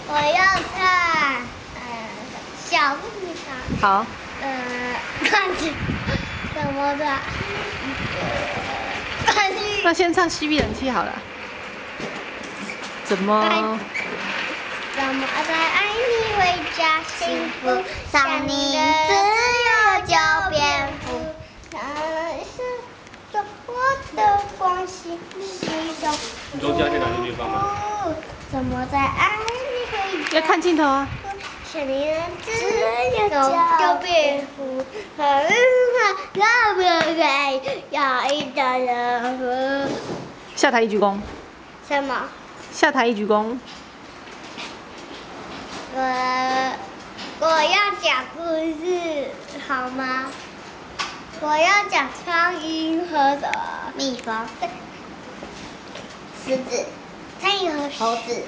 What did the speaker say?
我要唱小鹿的。好。看起怎么的？那先唱西壁冷气好了。怎么？怎么在爱你会加幸福？想你自由就蝙蝠。是我的光西中。你都加去哪进去放吗？怎么在爱你会？要看镜头啊。想你自由就蝙蝠。可不可以有一个人？下台一鞠躬。什么？下台一鞠躬。我要讲故事好吗？我要讲苍蝇和蜜蜂、狮子、苍蝇和猴子。